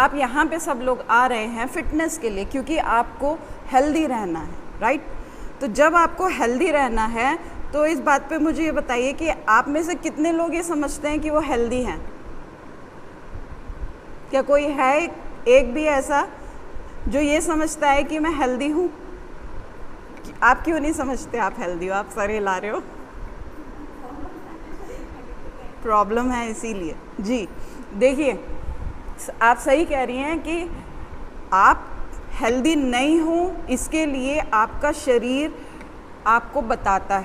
आप यहाँ पे सब लोग आ रहे हैं फिटनेस के लिए, क्योंकि आपको हेल्दी रहना है, राइट। तो जब आपको हेल्दी रहना है तो इस बात पे मुझे ये बताइए कि आप में से कितने लोग ये समझते हैं कि वो हेल्दी हैं? क्या कोई है एक भी ऐसा जो ये समझता है कि मैं हेल्दी हूँ? आप क्यों नहीं समझते आप हेल्दी हो? आप सर हिला रहे हो। प्रॉब्लम है इसीलिए। जी देखिए, आप सही कह रही हैं कि आप हेल्दी नहीं हो, इसके लिए आपका शरीर आपको बताता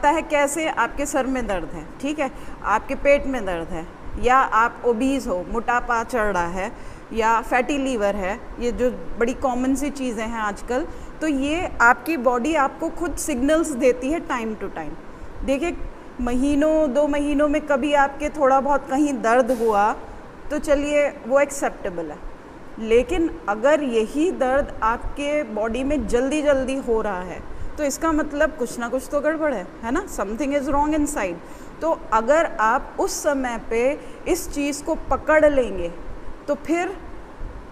है कैसे? आपके सर में दर्द है, ठीक है, आपके पेट में दर्द है, या आप ओबीज हो, मोटापा चढ़ रहा है, या फैटी लीवर है, ये जो बड़ी कॉमन सी चीज़ें हैं आजकल। तो ये आपकी बॉडी आपको खुद सिग्नल्स देती है टाइम टू टाइम। देखिए, महीनों 2 महीनों में कभी आपके थोड़ा बहुत कहीं दर्द हुआ तो चलिए वो एक्सेप्टेबल है, लेकिन अगर यही दर्द आपके बॉडी में जल्दी जल्दी हो रहा है तो इसका मतलब कुछ ना कुछ तो गड़बड़ है ना, समथिंग इज़ रॉन्ग इनसाइड। तो अगर आप उस समय पे इस चीज़ को पकड़ लेंगे तो फिर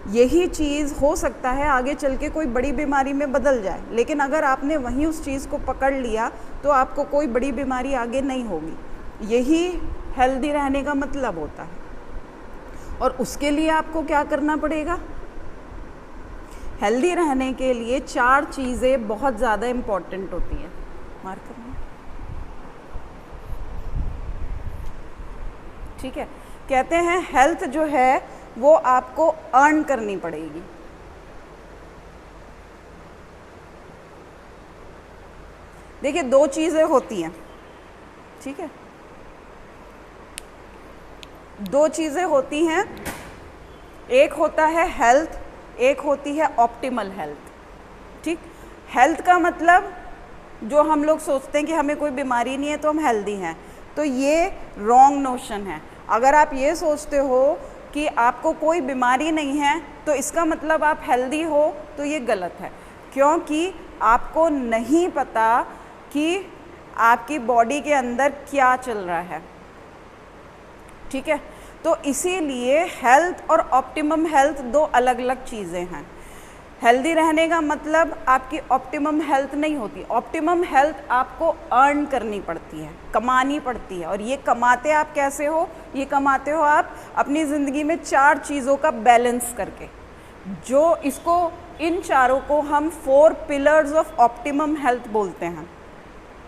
यही चीज़ हो सकता है आगे चल के कोई बड़ी बीमारी में बदल जाए, लेकिन अगर आपने वहीं उस चीज़ को पकड़ लिया तो आपको कोई बड़ी बीमारी आगे नहीं होगी। यही हेल्दी रहने का मतलब होता है। और उसके लिए आपको क्या करना पड़ेगा? हेल्दी रहने के लिए 4 चीज़ें बहुत ज़्यादा इम्पॉर्टेंट होती हैं। मार्क करना, ठीक है। कहते हैं हेल्थ जो है वो आपको अर्न करनी पड़ेगी। देखिए, 2 चीज़ें होती हैं, ठीक है, 2 चीज़ें होती हैं। एक होता है हेल्थ, एक होती है ऑप्टिमल हेल्थ, ठीक। हेल्थ का मतलब जो हम लोग सोचते हैं कि हमें कोई बीमारी नहीं है तो हम हेल्दी हैं, तो ये रॉन्ग नोशन है। अगर आप ये सोचते हो कि आपको कोई बीमारी नहीं है तो इसका मतलब आप हेल्दी हो, तो ये गलत है, क्योंकि आपको नहीं पता कि आपकी बॉडी के अंदर क्या चल रहा है, ठीक है। तो इसीलिए हेल्थ और ऑप्टिमम हेल्थ 2 अलग अलग चीज़ें हैं। हेल्दी रहने का मतलब आपकी ऑप्टिमम हेल्थ नहीं होती। ऑप्टिमम हेल्थ आपको अर्न करनी पड़ती है, कमानी पड़ती है। और ये कमाते आप कैसे हो? ये कमाते हो आप अपनी ज़िंदगी में 4 चीज़ों का बैलेंस करके, जो इसको इन चारों को हम 4 पिलर्स ऑफ ऑप्टिमम हेल्थ बोलते हैं,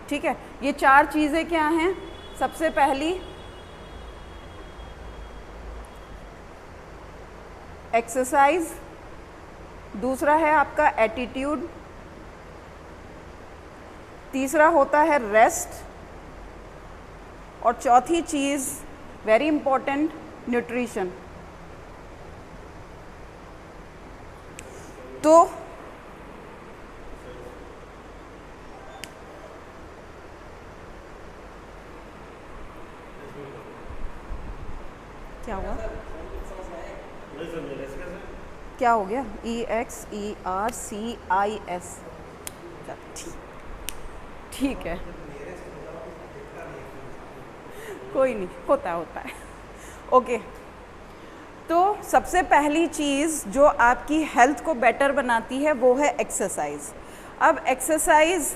ठीक है। ये 4 चीज़ें क्या हैं? सबसे पहली एक्सरसाइज, दूसरा है आपका एटीट्यूड, तीसरा होता है रेस्ट, और चौथी चीज़ वेरी इंपॉर्टेंट, न्यूट्रिशन। तो क्या हुआ? क्या हो गया? EXERCIS, ठीक है, कोई नहीं, होता है। ओके, तो सबसे पहली चीज़ जो आपकी हेल्थ को बेटर बनाती है वो है एक्सरसाइज। अब एक्सरसाइज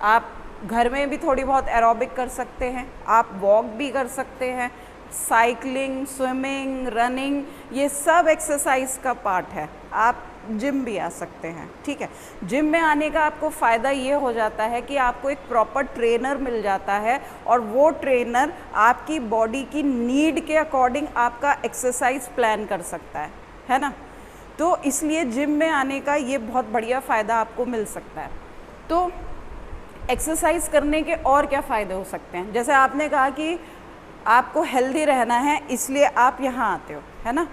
आप घर में भी थोड़ी बहुत एरोबिक कर सकते हैं, आप वॉक भी कर सकते हैं, साइकिलिंग, स्विमिंग, रनिंग, ये सब एक्सरसाइज का पार्ट है। आप जिम भी आ सकते हैं, ठीक है। जिम में आने का आपको फ़ायदा ये हो जाता है कि आपको एक प्रॉपर ट्रेनर मिल जाता है, और वो ट्रेनर आपकी बॉडी की नीड के अकॉर्डिंग आपका एक्सरसाइज प्लान कर सकता है ना। तो इसलिए जिम में आने का ये बहुत बढ़िया फ़ायदा आपको मिल सकता है। तो एक्सरसाइज करने के और क्या फ़ायदे हो सकते हैं? जैसे आपने कहा कि आपको हेल्दी रहना है इसलिए आप यहाँ आते हो, है ना।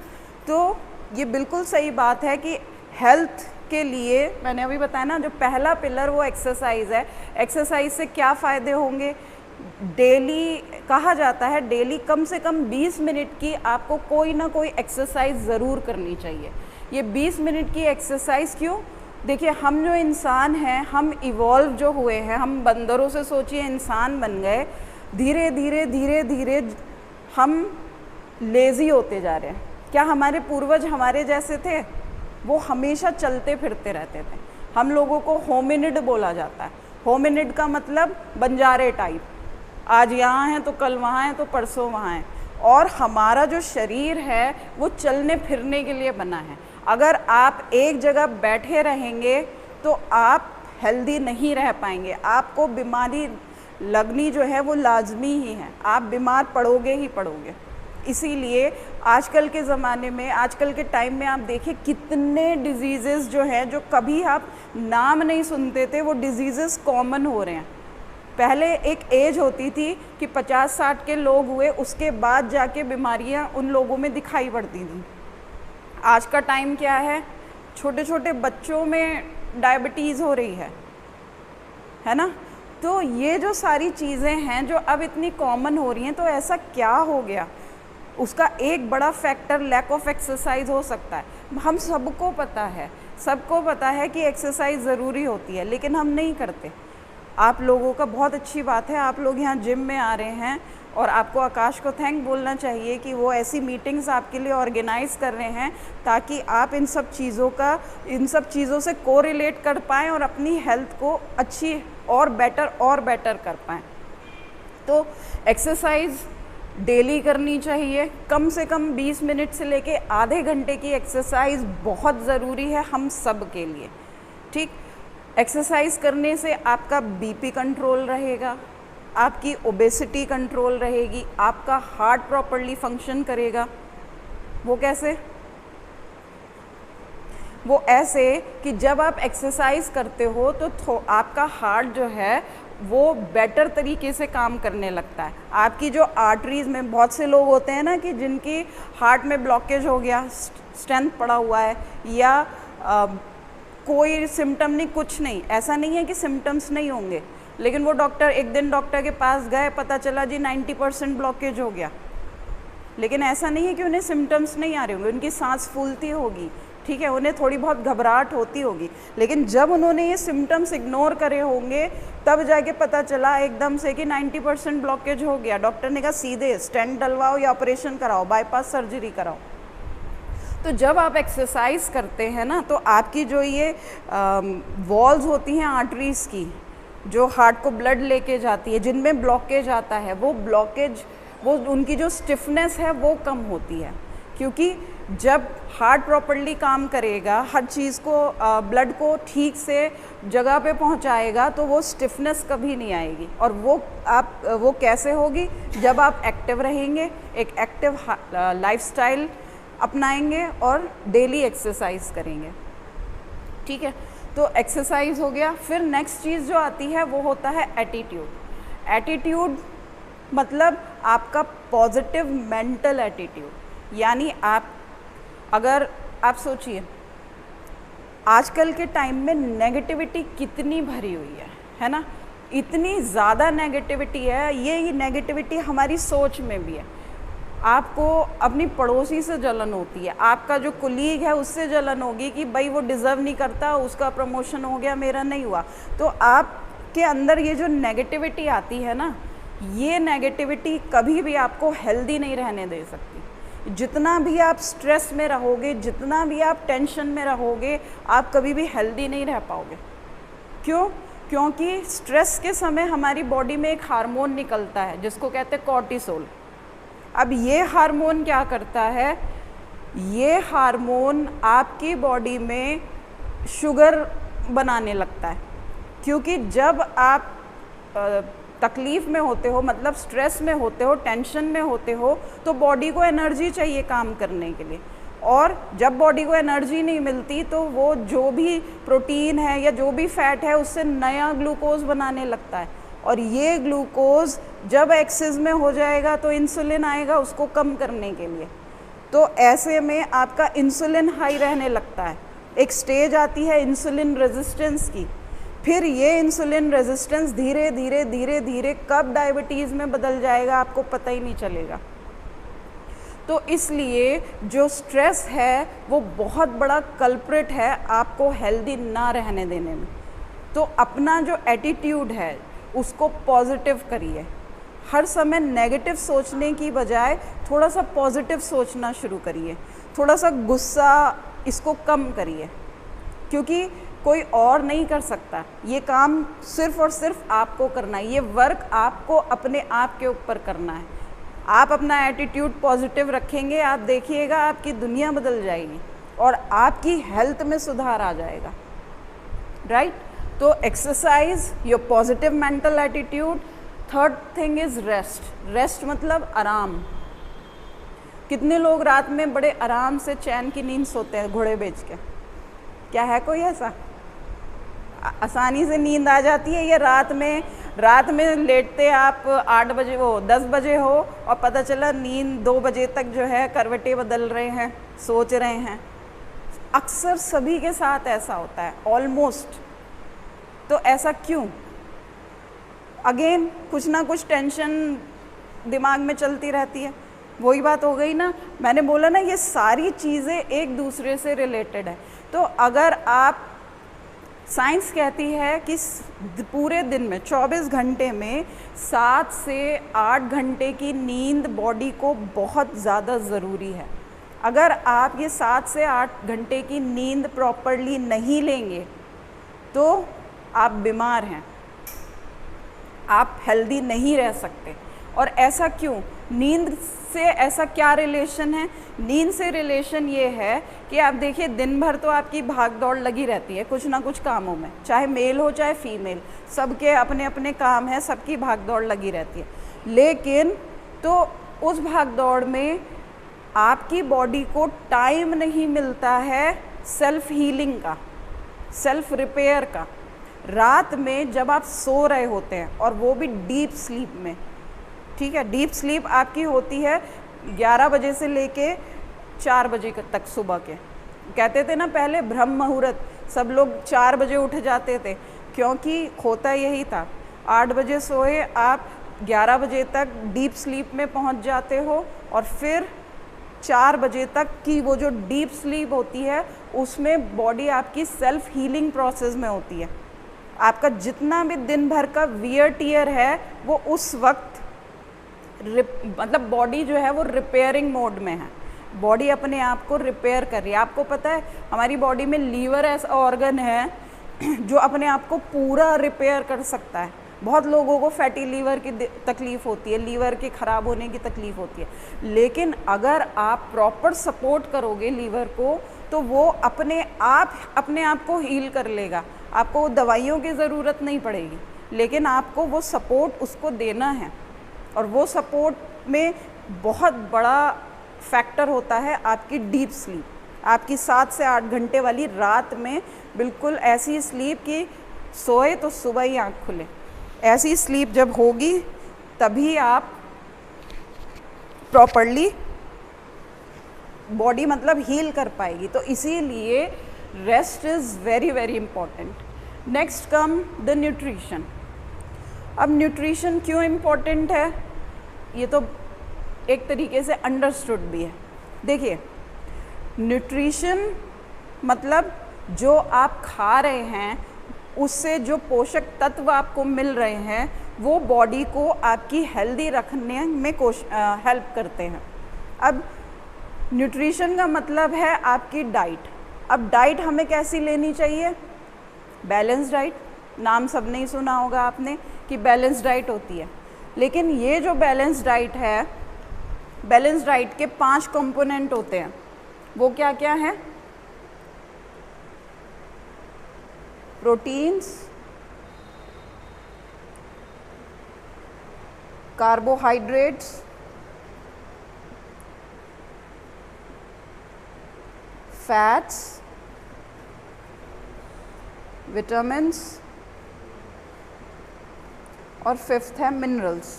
तो ये बिल्कुल सही बात है कि हेल्थ के लिए मैंने अभी बताया ना, जो पहला पिलर वो एक्सरसाइज है। एक्सरसाइज से क्या फ़ायदे होंगे? डेली कहा जाता है डेली कम से कम 20 मिनट की आपको कोई ना कोई एक्सरसाइज ज़रूर करनी चाहिए। ये 20 मिनट की एक्सरसाइज क्यों? देखिए, हम जो इंसान हैं, हम इवॉल्व जो हुए हैं, हम बंदरों से सोचिए इंसान बन गए, धीरे धीरे धीरे धीरे हम लेज़ी होते जा रहे हैं, क्या हमारे पूर्वज हमारे जैसे थे? वो हमेशा चलते फिरते रहते थे। हम लोगों को होमिनिड बोला जाता है। होमिनिड का मतलब बंजारे टाइप, आज यहाँ हैं तो कल वहाँ हैं तो परसों वहाँ हैं। और हमारा जो शरीर है वो चलने फिरने के लिए बना है। अगर आप एक जगह बैठे रहेंगे तो आप हेल्दी नहीं रह पाएंगे, आपको बीमारी लगनी जो है वो लाजमी ही है, आप बीमार पड़ोगे ही पड़ोगे। इसीलिए आजकल के ज़माने में, आजकल के टाइम में आप देखिए कितने डिजीज़ेज़ जो हैं जो कभी आप नाम नहीं सुनते थे, वो डिजीज़ेज़ कॉमन हो रहे हैं। पहले एक एज होती थी कि 50-60 के लोग हुए, उसके बाद जाके बीमारियां उन लोगों में दिखाई पड़ती थी। आज का टाइम क्या है? छोटे छोटे बच्चों में डायबिटीज़ हो रही है ना। तो ये जो सारी चीज़ें हैं जो अब इतनी कॉमन हो रही हैं, तो ऐसा क्या हो गया? उसका एक बड़ा फैक्टर लैक ऑफ एक्सरसाइज हो सकता है। हम सबको पता है कि एक्सरसाइज ज़रूरी होती है, लेकिन हम नहीं करते। आप लोगों का बहुत अच्छी बात है, आप लोग यहाँ जिम में आ रहे हैं, और आपको आकाश को थैंक बोलना चाहिए कि वो ऐसी मीटिंग्स आपके लिए ऑर्गेनाइज़ कर रहे हैं ताकि आप इन सब चीज़ों से कोरिलेट कर पाएँ और अपनी हेल्थ को अच्छी और बेटर कर पाएँ। तो एक्सरसाइज डेली करनी चाहिए, कम से कम 20 मिनट से लेके आधे घंटे की एक्सरसाइज बहुत ज़रूरी है हम सब के लिए। ठीक, एक्सरसाइज करने से आपका बीपी कंट्रोल रहेगा, आपकी ओबेसिटी कंट्रोल रहेगी, आपका हार्ट प्रॉपरली फंक्शन करेगा। वो कैसे? वो ऐसे कि जब आप एक्सरसाइज करते हो तो आपका हार्ट जो है वो बेटर तरीके से काम करने लगता है। आपकी जो आर्टरीज़ में, बहुत से लोग होते हैं ना कि जिनकी हार्ट में ब्लॉकेज हो गया, स्टेंट पड़ा हुआ है, या कोई सिम्टम नहीं, कुछ नहीं, ऐसा नहीं है कि सिम्टम्स नहीं होंगे, लेकिन वो एक दिन डॉक्टर के पास गए, पता चला जी 90% ब्लॉकेज हो गया। लेकिन ऐसा नहीं है कि उन्हें सिम्टम्स नहीं आ रहे होंगे, उनकी सांस फूलती होगी, ठीक है, उन्हें थोड़ी बहुत घबराहट होती होगी, लेकिन जब उन्होंने ये सिम्टम्स इग्नोर करे होंगे तब जाके पता चला एकदम से कि 90% ब्लॉकेज हो गया। डॉक्टर ने कहा सीधे स्टेंट डलवाओ या ऑपरेशन कराओ, बाईपास सर्जरी कराओ। तो जब आप एक्सरसाइज करते हैं ना, तो आपकी जो ये वॉल्स होती हैं आर्टरीज़ की, जो हार्ट को ब्लड लेके जाती है, जिनमें ब्लॉकेज आता है, वो उनकी जो स्टिफनेस है वो कम होती है। क्योंकि जब हार्ट प्रॉपरली काम करेगा, हर चीज़ को, ब्लड को ठीक से जगह पे पहुंचाएगा, तो वो स्टिफनेस कभी नहीं आएगी। और वो कैसे होगी? जब आप एक्टिव रहेंगे, एक एक्टिव लाइफस्टाइल अपनाएंगे और डेली एक्सरसाइज करेंगे। ठीक है, तो एक्सरसाइज हो गया। फिर नेक्स्ट चीज़ जो आती है वो होता है एटीट्यूड। एटीट्यूड मतलब आपका पॉजिटिव मेंटल एटीट्यूड। यानी अगर आप सोचिए आजकल के टाइम में नेगेटिविटी कितनी भरी हुई है ना, इतनी ज़्यादा नेगेटिविटी है। ये नेगेटिविटी हमारी सोच में भी है। आपको अपनी पड़ोसी से जलन होती है, आपका जो कुलीग है उससे जलन होगी कि भाई वो डिज़र्व नहीं करता, उसका प्रमोशन हो गया, मेरा नहीं हुआ। तो आपके अंदर ये जो नेगेटिविटी आती है ना, ये नेगेटिविटी कभी भी आपको हेल्दी नहीं रहने दे सकती। जितना भी आप स्ट्रेस में रहोगे, जितना भी आप टेंशन में रहोगे, आप कभी भी हेल्दी नहीं रह पाओगे। क्यों? क्योंकि स्ट्रेस के समय हमारी बॉडी में एक हार्मोन निकलता है जिसको कहते हैं कॉर्टिसोल। अब ये हार्मोन क्या करता है? ये हार्मोन आपकी बॉडी में शुगर बनाने लगता है। क्योंकि जब आप तकलीफ़ में होते हो, मतलब स्ट्रेस में होते हो, टेंशन में होते हो, तो बॉडी को एनर्जी चाहिए काम करने के लिए। और जब बॉडी को एनर्जी नहीं मिलती तो वो जो भी प्रोटीन है या जो भी फैट है उससे नया ग्लूकोज बनाने लगता है। और ये ग्लूकोज जब एक्सेस में हो जाएगा तो इंसुलिन आएगा उसको कम करने के लिए। तो ऐसे में आपका इंसुलिन हाई रहने लगता है। एक स्टेज आती है इंसुलिन रेजिस्टेंस की। फिर ये इंसुलिन रेजिस्टेंस धीरे धीरे धीरे धीरे कब डायबिटीज़ में बदल जाएगा आपको पता ही नहीं चलेगा। तो इसलिए जो स्ट्रेस है वो बहुत बड़ा कल्प्रिट है आपको हेल्दी ना रहने देने में। तो अपना जो एटीट्यूड है उसको पॉजिटिव करिए। हर समय नेगेटिव सोचने की बजाय थोड़ा सा पॉजिटिव सोचना शुरू करिए, थोड़ा सा गुस्सा इसको कम करिए, क्योंकि कोई और नहीं कर सकता। ये काम सिर्फ़ और सिर्फ आपको करना है, ये वर्क आपको अपने आप के ऊपर करना है। आप अपना एटीट्यूड पॉजिटिव रखेंगे, आप देखिएगा आपकी दुनिया बदल जाएगी और आपकी हेल्थ में सुधार आ जाएगा, राइट? तो exercise, your positive mental attitude. Third thing is rest. Rest मतलब आराम। कितने लोग रात में बड़े आराम से चैन की नींद सोते हैं घोड़े बेच के? क्या है कोई ऐसा? आसानी से नींद आ जाती है? या रात में लेटते आप 8 बजे 10 बजे हो और पता चला नींद 2 बजे तक जो है करवटें बदल रहे हैं, सोच रहे हैं। अक्सर सभी के साथ ऐसा होता है, ऑलमोस्ट। तो ऐसा क्यों? अगेन कुछ ना कुछ टेंशन दिमाग में चलती रहती है। वही बात हो गई ना, मैंने बोला ना, ये सारी चीज़ें एक दूसरे से रिलेटेड है। तो अगर आप, साइंस कहती है कि पूरे दिन में 24 घंटे में 7 से 8 घंटे की नींद बॉडी को बहुत ज़्यादा ज़रूरी है। अगर आप ये 7 से 8 घंटे की नींद प्रॉपरली नहीं लेंगे तो आप बीमार हैं, आप हेल्दी नहीं रह सकते। और ऐसा क्यों? नींद से ऐसा क्या रिलेशन है? नींद से रिलेशन ये है कि आप देखिए, दिन भर तो आपकी भाग दौड़ लगी रहती है कुछ ना कुछ कामों में, चाहे मेल हो चाहे फीमेल, सबके अपने अपने काम हैं, सबकी भाग दौड़ लगी रहती है। लेकिन तो उस भाग दौड़ में आपकी बॉडी को टाइम नहीं मिलता है सेल्फ हीलिंग का, सेल्फ रिपेयर का। रात में जब आप सो रहे होते हैं, और वो भी डीप स्लीप में, ठीक है, डीप स्लीप आपकी होती है 11 बजे से लेके 4 बजे तक सुबह के। कहते थे ना पहले ब्रह्म मुहूर्त, सब लोग 4 बजे उठ जाते थे, क्योंकि होता यही था। 8 बजे सोए, आप 11 बजे तक डीप स्लीप में पहुंच जाते हो, और फिर 4 बजे तक की वो जो डीप स्लीप होती है उसमें बॉडी आपकी सेल्फ हीलिंग प्रोसेस में होती है। आपका जितना भी दिन भर का वियर टियर है वो उस वक्त मतलब बॉडी जो है वो रिपेयरिंग मोड में है, बॉडी अपने आप को रिपेयर कर रही है। आपको पता है हमारी बॉडी में लीवर ऐसा ऑर्गन है जो अपने आप को पूरा रिपेयर कर सकता है। बहुत लोगों को फैटी लीवर की तकलीफ़ होती है, लीवर के ख़राब होने की तकलीफ़ होती है, लेकिन अगर आप प्रॉपर सपोर्ट करोगे लीवर को तो वो अपने आप को हील कर लेगा। आपको दवाइयों की ज़रूरत नहीं पड़ेगी, लेकिन आपको वो सपोर्ट उसको देना है। और वो सपोर्ट में बहुत बड़ा फैक्टर होता है आपकी डीप स्लीप, आपकी 7 से 8 घंटे वाली रात में बिल्कुल ऐसी स्लीप कि सोए तो सुबह ही आँख खुले। ऐसी स्लीप जब होगी तभी आप प्रॉपरली बॉडी मतलब हील कर पाएगी। तो इसीलिए rest is very very important. Next come the nutrition. अब न्यूट्रिशन क्यों इम्पॉर्टेंट है ये तो एक तरीके से अंडरस्टूड भी है। देखिए, न्यूट्रिशन मतलब जो आप खा रहे हैं उससे जो पोषक तत्व आपको मिल रहे हैं वो बॉडी को आपकी हेल्दी रखने में हेल्प करते हैं। अब न्यूट्रिशन का मतलब है आपकी डाइट। अब डाइट हमें कैसी लेनी चाहिए? Balance diet. नाम सब नहीं सुना होगा आपने कि बैलेंस डाइट होती है, लेकिन ये जो बैलेंस डाइट है, बैलेंस डाइट के 5 कंपोनेंट होते हैं। वो क्या क्या हैं? प्रोटीन्स, कार्बोहाइड्रेट्स, फैट्स, विटामिन्स और 5th है मिनरल्स।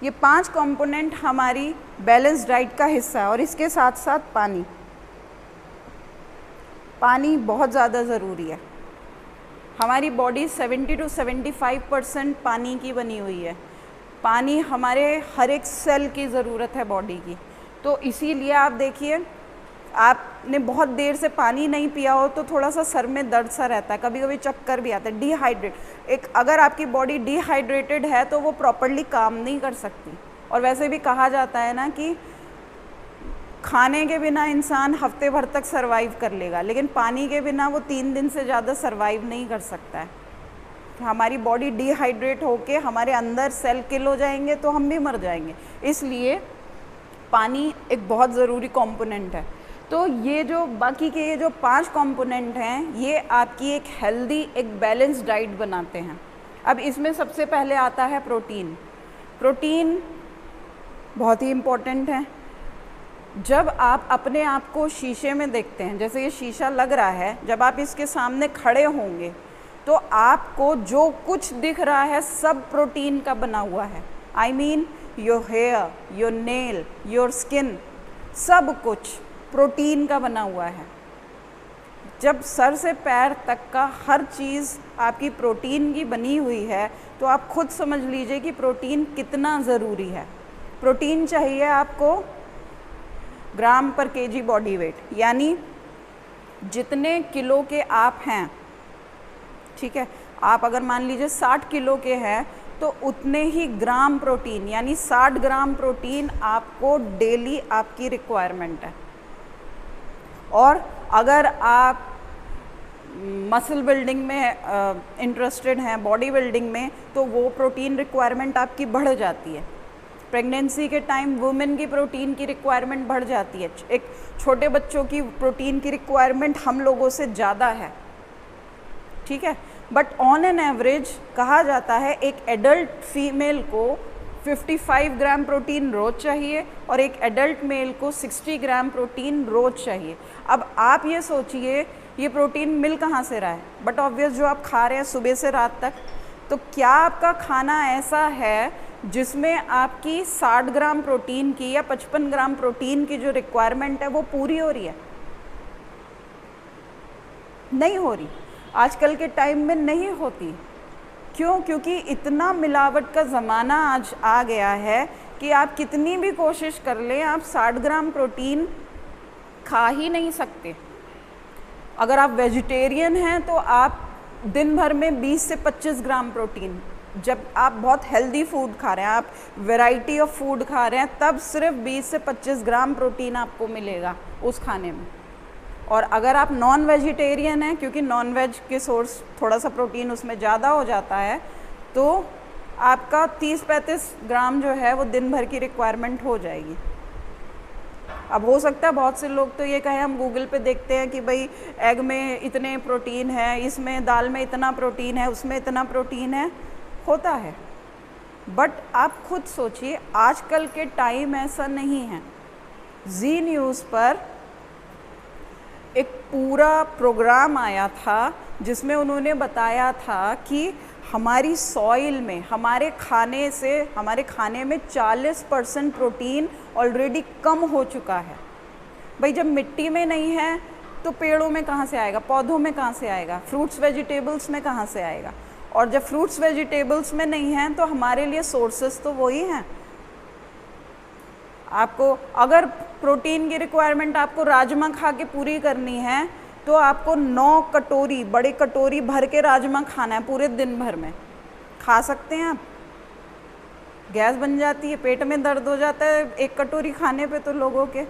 ये 5 कंपोनेंट हमारी बैलेंस डाइट का हिस्सा है। और इसके साथ साथ पानी, पानी बहुत ज़्यादा ज़रूरी है। हमारी बॉडी 70 to 75% पानी की बनी हुई है। पानी हमारे हर एक सेल की ज़रूरत है बॉडी की। तो इसीलिए आप देखिए आपने बहुत देर से पानी नहीं पिया हो तो थोड़ा सा सर में दर्द सा रहता है, कभी कभी चक्कर भी आता है, अगर आपकी बॉडी डिहाइड्रेटेड है तो वो प्रॉपरली काम नहीं कर सकती। और वैसे भी कहा जाता है ना कि खाने के बिना इंसान हफ्ते भर तक सरवाइव कर लेगा, लेकिन पानी के बिना वो 3 दिन से ज़्यादा सरवाइव नहीं कर सकता है। हमारी बॉडी डिहाइड्रेट होके हमारे अंदर सेल किल हो जाएंगे तो हम भी मर जाएंगे। इसलिए पानी एक बहुत ज़रूरी कंपोनेंट है। तो ये जो बाकी के ये जो 5 कंपोनेंट हैं ये आपकी एक हेल्दी, एक बैलेंस डाइट बनाते हैं। अब इसमें सबसे पहले आता है प्रोटीन। प्रोटीन बहुत ही इम्पोर्टेंट है। जब आप अपने आप को शीशे में देखते हैं, जैसे ये शीशा लग रहा है, जब आप इसके सामने खड़े होंगे तो आपको जो कुछ दिख रहा है सब प्रोटीन का बना हुआ है। I mean your hair, your nail, your skin, सब कुछ प्रोटीन का बना हुआ है। जब सर से पैर तक का हर चीज़ आपकी प्रोटीन की बनी हुई है तो आप खुद समझ लीजिए कि प्रोटीन कितना ज़रूरी है। प्रोटीन चाहिए आपको ग्राम पर केजी बॉडी वेट, यानी जितने किलो के आप हैं, ठीक है, आप अगर मान लीजिए 60 किलो के हैं तो उतने ही ग्राम प्रोटीन, यानी 60 ग्राम प्रोटीन आपको डेली आपकी रिक्वायरमेंट है। और अगर आप मसल बिल्डिंग में इंटरेस्टेड हैं, बॉडी बिल्डिंग में, तो वो प्रोटीन रिक्वायरमेंट आपकी बढ़ जाती है। प्रेगनेंसी के टाइम वुमेन की प्रोटीन की रिक्वायरमेंट बढ़ जाती है। एक छोटे बच्चों की प्रोटीन की रिक्वायरमेंट हम लोगों से ज़्यादा है, ठीक है, बट ऑन एन एवरेज कहा जाता है एक एडल्ट फीमेल को 55 ग्राम प्रोटीन रोज़ चाहिए और एक एडल्ट मेल को 60 ग्राम प्रोटीन रोज़ चाहिए। अब आप ये सोचिए ये प्रोटीन मिल कहाँ से रहा है, बट ऑब्वियस जो आप खा रहे हैं सुबह से रात तक, तो क्या आपका खाना ऐसा है जिसमें आपकी 60 ग्राम प्रोटीन की या 55 ग्राम प्रोटीन की जो रिक्वायरमेंट है वो पूरी हो रही है? नहीं हो रही। आजकल के टाइम में नहीं होती। क्यों? क्योंकि इतना मिलावट का ज़माना आज आ गया है कि आप कितनी भी कोशिश कर लें, आप 60 ग्राम प्रोटीन खा ही नहीं सकते। अगर आप वेजिटेरियन हैं तो आप दिन भर में 20 से 25 ग्राम प्रोटीन, जब आप बहुत हेल्दी फूड खा रहे हैं, आप वैरायटी ऑफ फूड खा रहे हैं, तब सिर्फ 20 से 25 ग्राम प्रोटीन आपको मिलेगा उस खाने में। और अगर आप नॉन वेजिटेरियन हैं, क्योंकि नॉन वेज के सोर्स थोड़ा सा प्रोटीन उसमें ज़्यादा हो जाता है, तो आपका 30-35 ग्राम जो है वो दिन भर की रिक्वायरमेंट हो जाएगी। अब हो सकता है बहुत से लोग तो ये कहें, हम गूगल पे देखते हैं कि भाई एग में इतने प्रोटीन है, इसमें दाल में इतना प्रोटीन है, उसमें इतना प्रोटीन है, होता है, बट आप खुद सोचिए आजकल के टाइम ऐसा नहीं है। जी न्यूज़ पर एक पूरा प्रोग्राम आया था जिसमें उन्होंने बताया था कि हमारी सॉइल में, हमारे खाने में 40% प्रोटीन ऑलरेडी कम हो चुका है। भाई जब मिट्टी में नहीं है तो पेड़ों में कहाँ से आएगा, पौधों में कहाँ से आएगा, फ्रूट्स वेजिटेबल्स में कहाँ से आएगा? और जब फ्रूट्स वेजिटेबल्स में नहीं हैं तो हमारे लिए सोर्सेस तो वही हैं। आपको अगर प्रोटीन की रिक्वायरमेंट आपको राजमा खा के पूरी करनी है तो आपको 9 कटोरी, बड़े कटोरी भर के राजमा खाना है पूरे दिन भर में। खा सकते हैं आप? गैस बन जाती है, पेट में दर्द हो जाता है एक कटोरी खाने पे तो लोगों के।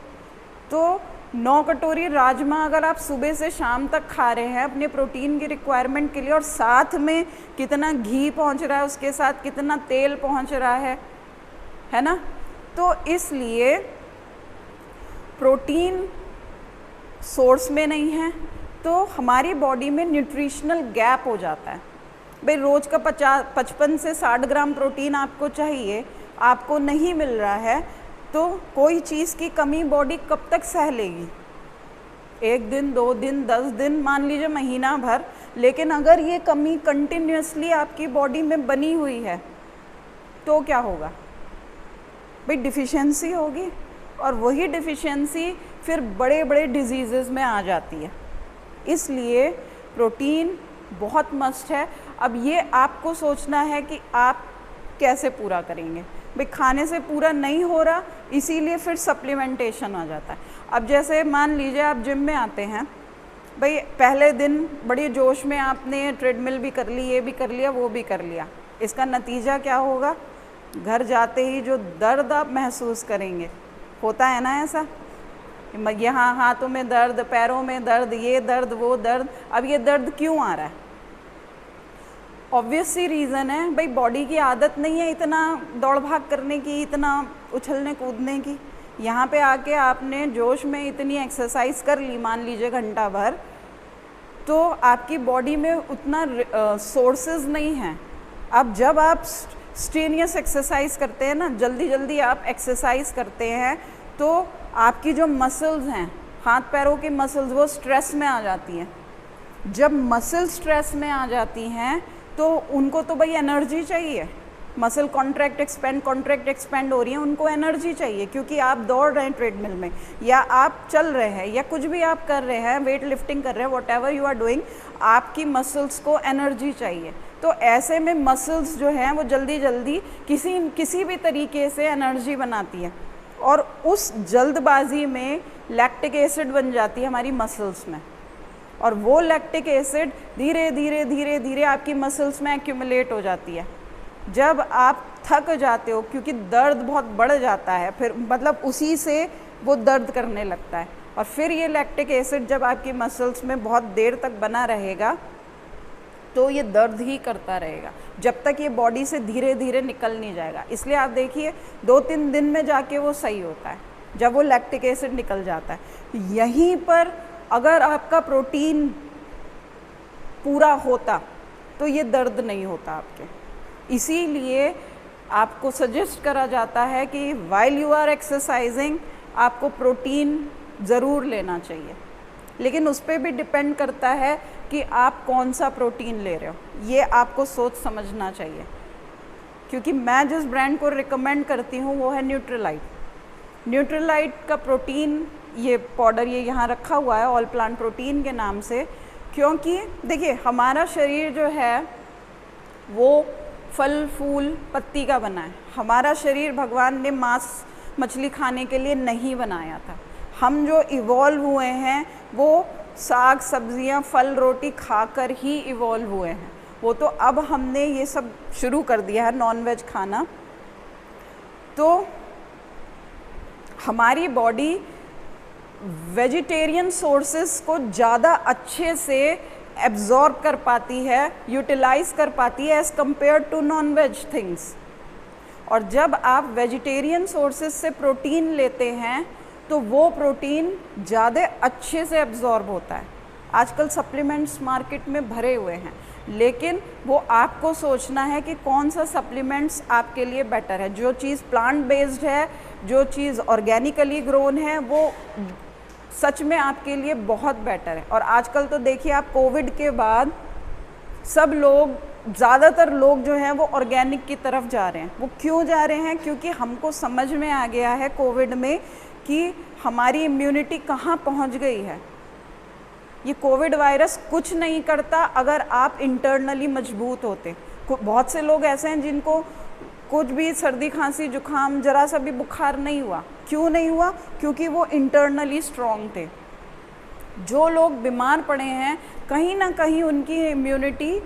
तो 9 कटोरी राजमा अगर आप सुबह से शाम तक खा रहे हैं अपने प्रोटीन की रिक्वायरमेंट के लिए, और साथ में कितना घी पहुंच रहा है, उसके साथ कितना तेल पहुंच रहा है ना? तो इसलिए प्रोटीन सोर्स में नहीं है तो हमारी बॉडी में न्यूट्रिशनल गैप हो जाता है। भाई रोज़ का 55 से 60 ग्राम प्रोटीन आपको चाहिए, आपको नहीं मिल रहा है, तो कोई चीज़ की कमी बॉडी कब तक सह लेगी? 1 दिन, 2 दिन, 10 दिन, मान लीजिए महीना भर। लेकिन अगर ये कमी कंटिन्यूसली आपकी बॉडी में बनी हुई है तो क्या होगा? भाई डिफिशिएंसी होगी, और वही डिफिशिएंसी फिर बड़े बड़े डिजीज़ेस में आ जाती है। इसलिए प्रोटीन बहुत मस्ट है। अब ये आपको सोचना है कि आप कैसे पूरा करेंगे। भाई खाने से पूरा नहीं हो रहा, इसीलिए फिर सप्लीमेंटेशन आ जाता है। अब जैसे मान लीजिए आप जिम में आते हैं, भाई पहले दिन बड़ी जोश में आपने ट्रेडमिल भी कर ली, ये भी कर लिया, वो भी कर लिया, इसका नतीजा क्या होगा? घर जाते ही जो दर्द आप महसूस करेंगे, होता है ना ऐसा, यहाँ हाथों में दर्द, पैरों में दर्द, ये दर्द, वो दर्द। अब ये दर्द क्यों आ रहा है? ऑब्वियस सी रीज़न है, भाई बॉडी की आदत नहीं है इतना दौड़ भाग करने की, इतना उछलने कूदने की। यहाँ पे आके आपने जोश में इतनी एक्सरसाइज कर ली, मान लीजिए घंटा भर, तो आपकी बॉडी में उतना सोर्सेज नहीं है। अब जब आप स्ट्रेनियस एक्सरसाइज करते हैं ना, जल्दी जल्दी आप एक्सरसाइज करते हैं, तो आपकी जो मसल्स हैं, हाथ पैरों की मसल्स, वो स्ट्रेस में आ जाती हैं। जब मसल स्ट्रेस में आ जाती हैं तो उनको तो भाई एनर्जी चाहिए, मसल कॉन्ट्रैक्ट एक्सपेंड हो रही हैं, उनको एनर्जी चाहिए, क्योंकि आप दौड़ रहे हैं ट्रेडमिल में, या आप चल रहे हैं, या कुछ भी आप कर रहे हैं, वेट लिफ्टिंग कर रहे हैं, व्हाटएवर यू आर डूइंग, आपकी मसल्स को एनर्जी चाहिए। तो ऐसे में मसल्स जो हैं वो जल्दी जल्दी किसी भी तरीके से एनर्जी बनाती है, और उस जल्दबाजी में लैक्टिक एसिड बन जाती है हमारी मसल्स में, और वो लैक्टिक एसिड धीरे धीरे धीरे धीरे आपकी मसल्स में एक्यूमुलेट हो जाती है। जब आप थक जाते हो, क्योंकि दर्द बहुत बढ़ जाता है, फिर मतलब उसी से वो दर्द करने लगता है, और फिर ये लैक्टिक एसिड जब आपकी मसल्स में बहुत देर तक बना रहेगा तो ये दर्द ही करता रहेगा, जब तक ये बॉडी से धीरे धीरे निकल नहीं जाएगा। इसलिए आप देखिए 2-3 दिन में जाके वो सही होता है, जब वो लैक्टिक एसिड निकल जाता है। यहीं पर अगर आपका प्रोटीन पूरा होता तो ये दर्द नहीं होता आपके। इसीलिए आपको सजेस्ट करा जाता है कि व्हाइल यू आर एक्सरसाइजिंग आपको प्रोटीन ज़रूर लेना चाहिए, लेकिन उस पर भी डिपेंड करता है कि आप कौन सा प्रोटीन ले रहे हो, ये आपको सोच समझना चाहिए। क्योंकि मैं जिस ब्रांड को रिकमेंड करती हूँ वो है न्यूट्रीलाइट। न्यूट्रीलाइट का प्रोटीन, ये पाउडर ये यहाँ रखा हुआ है ऑल प्लांट प्रोटीन के नाम से, क्योंकि देखिए हमारा शरीर जो है वो फल फूल पत्ती का बना है। हमारा शरीर भगवान ने मांस मछली खाने के लिए नहीं बनाया था। हम जो इवॉल्व हुए हैं वो साग सब्जियां फल रोटी खाकर ही इवॉल्व हुए हैं। वो तो अब हमने ये सब शुरू कर दिया है नॉन वेज खाना, तो हमारी बॉडी वेजिटेरियन सोर्सेस को ज़्यादा अच्छे से एब्जॉर्ब कर पाती है, यूटिलाइज कर पाती है as compare to non veg things. और जब आप वेजिटेरियन सोर्सेस से प्रोटीन लेते हैं तो वो प्रोटीन ज़्यादा अच्छे से एब्जॉर्ब होता है। आजकल सप्लीमेंट्स मार्केट में भरे हुए हैं, लेकिन वो आपको सोचना है कि कौन सा सप्लीमेंट्स आपके लिए बेटर है। जो चीज़ प्लांट बेस्ड है, जो चीज़ ऑर्गेनिकली ग्रोन है, वो सच में आपके लिए बहुत बेटर है। और आजकल तो देखिए आप, कोविड के बाद सब लोग, ज़्यादातर लोग जो हैं वो ऑर्गेनिक की तरफ जा रहे हैं। वो क्यों जा रहे हैं? क्योंकि हमको समझ में आ गया है कोविड में कि हमारी इम्यूनिटी कहाँ पहुँच गई है। ये कोविड वायरस कुछ नहीं करता अगर आप इंटरनली मजबूत होते। बहुत से लोग ऐसे हैं जिनको कुछ भी सर्दी खांसी जुकाम जरा सा भी बुखार नहीं हुआ। क्यों नहीं हुआ? क्योंकि वो इंटरनली स्ट्रॉन्ग थे। जो लोग बीमार पड़े हैं, कहीं ना कहीं उनकी इम्यूनिटी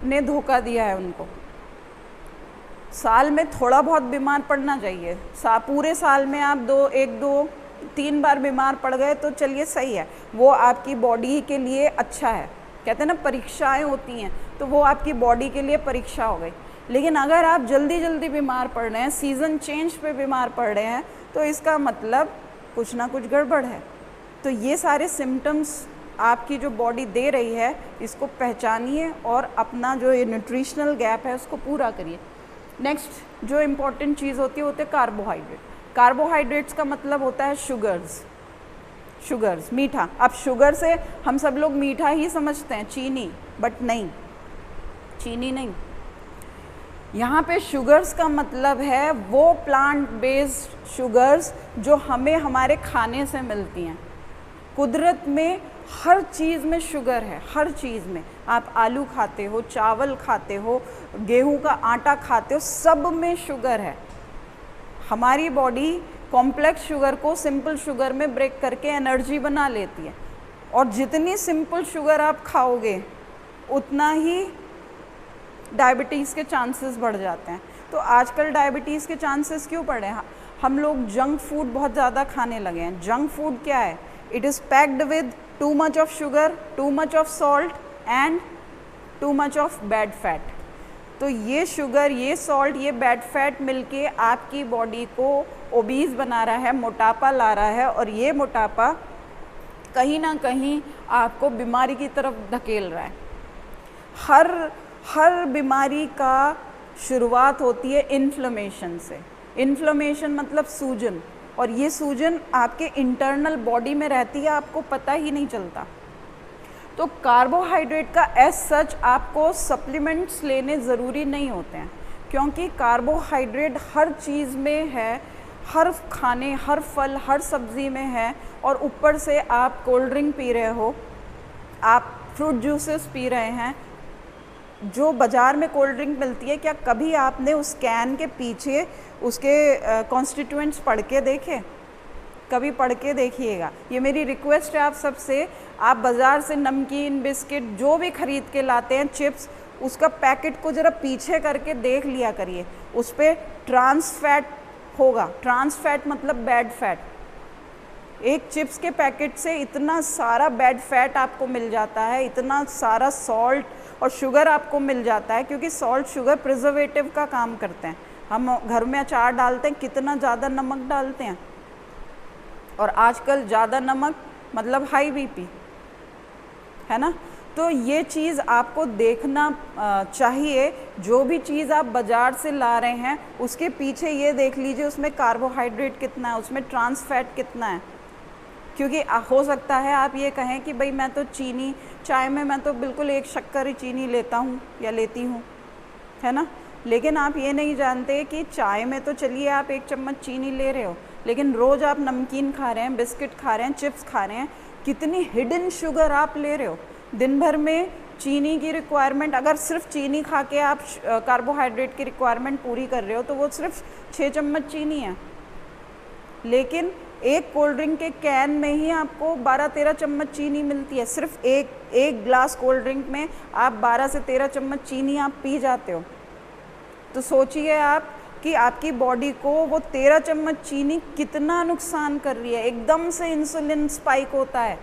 ने धोखा दिया है उनको। साल में थोड़ा बहुत बीमार पड़ना चाहिए। पूरे साल में आप 1-2-3 बार बीमार पड़ गए तो चलिए सही है, वो आपकी बॉडी के लिए अच्छा है। कहते हैं ना परीक्षाएं होती हैं, तो वो आपकी बॉडी के लिए परीक्षा हो गई। लेकिन अगर आप जल्दी जल्दी बीमार पड़ रहे हैं, सीज़न चेंज पे बीमार पड़ रहे हैं, तो इसका मतलब कुछ ना कुछ गड़बड़ है। तो ये सारे सिम्टम्स आपकी जो बॉडी दे रही है, इसको पहचानिए और अपना जो ये न्यूट्रिशनल गैप है उसको पूरा करिए। नेक्स्ट जो इम्पॉर्टेंट चीज़ होती है वो होते हैं कार्बोहाइड्रेट। कार्बोहाइड्रेट्स का मतलब होता है शुगर्स, मीठा। अब शुगर से हम सब लोग मीठा ही समझते हैं, चीनी, बट नहीं, चीनी नहीं। यहाँ पे शुगर्स का मतलब है वो प्लांट बेस्ड शुगर्स जो हमें हमारे खाने से मिलती हैं। कुदरत में हर चीज़ में शुगर है, हर चीज़ में। आप आलू खाते हो, चावल खाते हो, गेहूं का आटा खाते हो, सब में शुगर है। हमारी बॉडी कॉम्प्लेक्स शुगर को सिंपल शुगर में ब्रेक करके एनर्जी बना लेती है, और जितनी सिंपल शुगर आप खाओगे उतना ही डायबिटीज़ के चांसेस बढ़ जाते हैं। तो आजकल डायबिटीज़ के चांसेस क्यों बढ़े हैं? हम लोग जंक फूड बहुत ज़्यादा खाने लगे हैं। जंक फूड क्या है? It is packed with too much of sugar, too much of salt and too much of bad fat. तो ये शुगर, ये सॉल्ट, ये बैड फैट मिलके आपकी बॉडी को ओबीज बना रहा है, मोटापा ला रहा है, और ये मोटापा कहीं ना कहीं आपको बीमारी की तरफ धकेल रहा है। हर बीमारी का शुरुआत होती है इन्फ्लेमेशन से। इन्फ्लेमेशन मतलब सूजन, और ये सूजन आपके इंटरनल बॉडी में रहती है, आपको पता ही नहीं चलता। तो कार्बोहाइड्रेट का एज सच आपको सप्लीमेंट्स लेने ज़रूरी नहीं होते हैं, क्योंकि कार्बोहाइड्रेट हर चीज़ में है, हर खाने, हर फल, हर सब्ज़ी में है। और ऊपर से आप कोल्ड ड्रिंक पी रहे हो, आप फ्रूट जूसेस पी रहे हैं, जो बाज़ार में कोल्ड ड्रिंक मिलती है, क्या कभी आपने उस कैन के पीछे उसके कॉन्स्टिट्यूएंट्स पढ़ के देखे? कभी पढ़ के देखिएगा। ये मेरी रिक्वेस्ट है आप सबसे। आप बाज़ार से नमकीन, बिस्किट जो भी ख़रीद के लाते हैं, चिप्स, उसका पैकेट को ज़रा पीछे करके देख लिया करिए। उस पर ट्रांस फैट होगा। ट्रांस फैट मतलब बैड फैट। एक चिप्स के पैकेट से इतना सारा बैड फैट आपको मिल जाता है, इतना सारा सॉल्ट और शुगर आपको मिल जाता है, क्योंकि सॉल्ट, शुगर प्रिजर्वेटिव का काम करते हैं। हम घर में अचार डालते हैं, कितना ज़्यादा नमक डालते हैं, और आजकल ज़्यादा नमक मतलब हाई बीपी, है ना। तो ये चीज़ आपको देखना चाहिए। जो भी चीज़ आप बाज़ार से ला रहे हैं उसके पीछे ये देख लीजिए उसमें कार्बोहाइड्रेट कितना है, उसमें ट्रांस फैट कितना है। क्योंकि हो सकता है आप ये कहें कि भाई मैं तो चीनी, चाय में मैं तो बिल्कुल एक शक्कर ही चीनी लेता हूँ या लेती हूँ, है ना। लेकिन आप ये नहीं जानते कि चाय में तो चलिए आप 1 चम्मच चीनी ले रहे हो, लेकिन रोज़ आप नमकीन खा रहे हैं, बिस्किट खा रहे हैं, चिप्स खा रहे हैं, कितनी हिडन शुगर आप ले रहे हो। दिन भर में चीनी की रिक्वायरमेंट, अगर सिर्फ चीनी खा के आप कार्बोहाइड्रेट की रिक्वायरमेंट पूरी कर रहे हो तो वो सिर्फ 6 चम्मच चीनी है। लेकिन एक कोल्ड ड्रिंक के कैन में ही आपको 12-13 चम्मच चीनी मिलती है। सिर्फ एक ग्लास कोल्ड ड्रिंक में आप 12 से 13 चम्मच चीनी आप पी जाते हो। तो सोचिए आप कि आपकी बॉडी को वो 13 चम्मच चीनी कितना नुकसान कर रही है। एकदम से इंसुलिन स्पाइक होता है।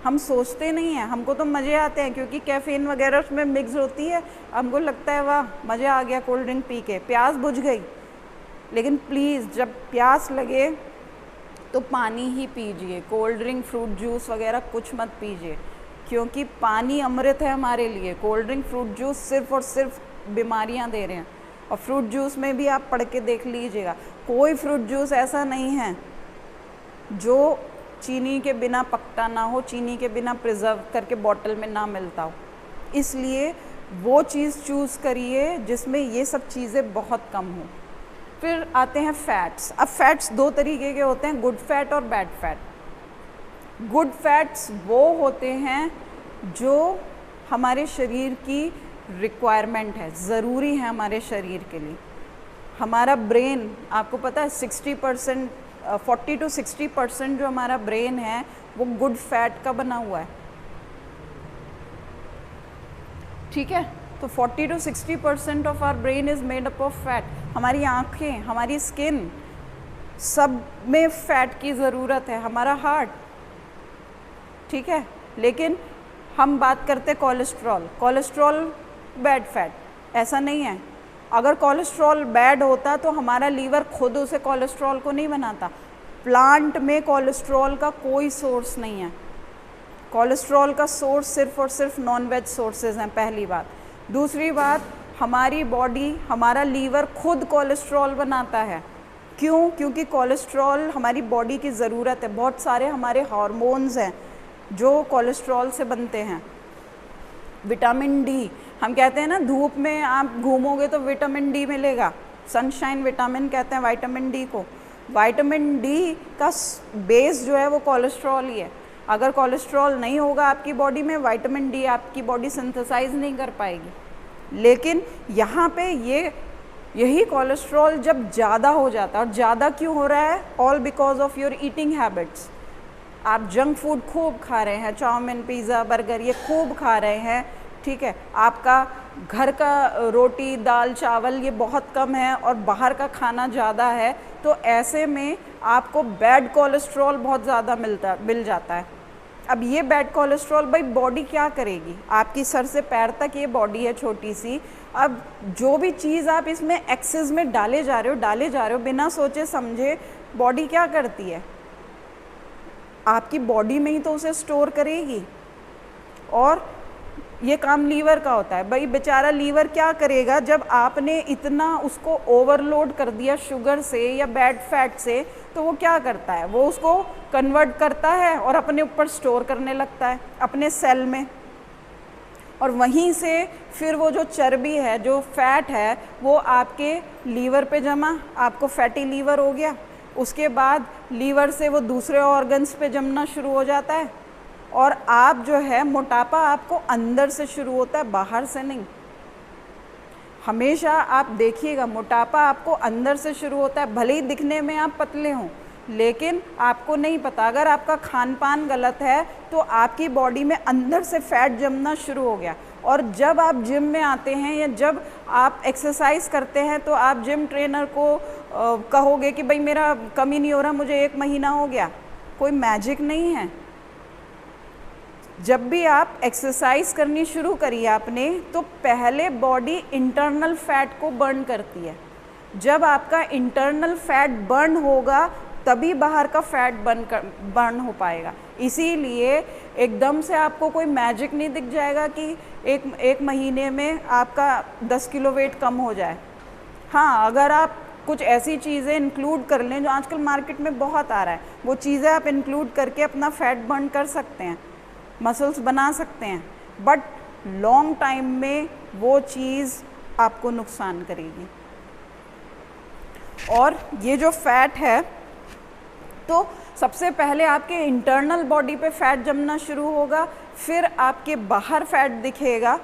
हम सोचते नहीं हैं, हमको तो मज़े आते हैं क्योंकि कैफ़ीन वगैरह उसमें मिक्स होती है। हमको लगता है वाह मज़ा आ गया कोल्ड ड्रिंक पी के, प्यास बुझ गई। लेकिन प्लीज़ जब प्यास लगे तो पानी ही पीजिए। कोल्ड ड्रिंक, फ्रूट जूस वगैरह कुछ मत पीजिए, क्योंकि पानी अमृत है हमारे लिए। कोल्ड ड्रिंक, फ्रूट जूस सिर्फ़ और सिर्फ बीमारियां दे रहे हैं। और फ्रूट जूस में भी आप पढ़ के देख लीजिएगा, कोई फ्रूट जूस ऐसा नहीं है जो चीनी के बिना पकता ना हो, चीनी के बिना प्रिजर्व करके बॉटल में ना मिलता हो। इसलिए वो चीज़ चूज़ करिए जिसमें ये सब चीज़ें बहुत कम हो। फिर आते हैं फैट्स। अब फैट्स 2 तरीके के होते हैं, गुड फैट और बैड फैट। गुड फैट्स वो होते हैं जो हमारे शरीर की रिक्वायरमेंट है, ज़रूरी है हमारे शरीर के लिए। हमारा ब्रेन, आपको पता है 60%, 40 to 60% जो हमारा ब्रेन है वो गुड फैट का बना हुआ है। ठीक है, तो 40 to 60% of our brain is made up of fat. हमारी आँखें, हमारी स्किन, सब में फ़ैट की ज़रूरत है। हमारा हार्ट, ठीक है। लेकिन हम बात करते कोलेस्ट्रॉल। कोलेस्ट्रॉल बैड फैट, ऐसा नहीं है। अगर कोलेस्ट्रॉल बैड होता तो हमारा लीवर खुद उसे कोलेस्ट्रॉल को नहीं बनाता। प्लांट में कोलेस्ट्रॉल का कोई सोर्स नहीं है। कोलेस्ट्रॉल का सोर्स सिर्फ और सिर्फ नॉन वेज सोर्सेज हैं, पहली बात। दूसरी बात, हमारी बॉडी, हमारा लीवर खुद कोलेस्ट्रॉल बनाता है। क्यों? क्योंकि कोलेस्ट्रॉल हमारी बॉडी की ज़रूरत है। बहुत सारे हमारे हार्मोन्स हैं जो कोलेस्ट्रॉल से बनते हैं। विटामिन डी, हम कहते हैं ना धूप में आप घूमोगे तो विटामिन डी मिलेगा। सनशाइन विटामिन कहते हैं विटामिन डी को। विटामिन डी का बेस जो है वो कोलेस्ट्रॉल ही है। अगर कोलेस्ट्रॉल नहीं होगा आपकी बॉडी में, विटामिन डी आपकी बॉडी सिंथेसाइज नहीं कर पाएगी। लेकिन यहाँ पे ये यही कोलेस्ट्रॉल जब ज़्यादा हो जाता है, और ज़्यादा क्यों हो रहा है? All because of your eating habits. आप जंक फूड खूब खा रहे हैं, चाउमीन, पिज़्ज़ा, बर्गर, ये खूब खा रहे हैं, ठीक है। आपका घर का रोटी, दाल, चावल ये बहुत कम है और बाहर का खाना ज़्यादा है, तो ऐसे में आपको बैड कोलेस्ट्रॉल बहुत ज़्यादा मिल जाता है। अब ये बैड कोलेस्ट्रॉल भाई बॉडी क्या करेगी? आपकी सर से पैर तक ये बॉडी है छोटी सी। अब जो भी चीज़ आप इसमें एक्सेस में डाले जा रहे हो बिना सोचे समझे, बॉडी क्या करती है? आपकी बॉडी में ही तो उसे स्टोर करेगी। और ये काम लीवर का होता है भाई। बेचारा लीवर क्या करेगा जब आपने इतना उसको ओवरलोड कर दिया शुगर से या बैड फैट से, तो वो क्या करता है? वो उसको कन्वर्ट करता है और अपने ऊपर स्टोर करने लगता है अपने सेल में, और वहीं से फिर वो जो चर्बी है, जो फैट है, वो आपके लीवर पे जमा, आपको फैटी लीवर हो गया। उसके बाद लीवर से वो दूसरे ऑर्गन्स पे जमना शुरू हो जाता है, और आप जो है मोटापा आपको अंदर से शुरू होता है, बाहर से नहीं। हमेशा आप देखिएगा मोटापा आपको अंदर से शुरू होता है। भले ही दिखने में आप पतले हों, लेकिन आपको नहीं पता, अगर आपका खान पान गलत है तो आपकी बॉडी में अंदर से फैट जमना शुरू हो गया। और जब आप जिम में आते हैं या जब आप एक्सरसाइज करते हैं तो आप जिम ट्रेनर को कहोगे कि भाई मेरा कम ही नहीं हो रहा, मुझे 1 महीना हो गया। कोई मैजिक नहीं है। जब भी आप एक्सरसाइज करनी शुरू करी आपने, तो पहले बॉडी इंटरनल फैट को बर्न करती है। जब आपका इंटरनल फैट बर्न होगा तभी बाहर का फैट बर्न हो पाएगा। इसीलिए एकदम से आपको कोई मैजिक नहीं दिख जाएगा कि एक महीने में आपका 10 किलो वेट कम हो जाए। हाँ, अगर आप कुछ ऐसी चीज़ें इंक्लूड कर लें जो आजकल मार्केट में बहुत आ रहा है, वो चीज़ें आप इंक्लूड करके अपना फैट बर्न कर सकते हैं, मसल्स बना सकते हैं, बट लॉन्ग टाइम में वो चीज़ आपको नुकसान करेगी। और ये जो फैट है, तो सबसे पहले आपके इंटरनल बॉडी पे फैट जमना शुरू होगा, फिर आपके बाहर फैट दिखेगा,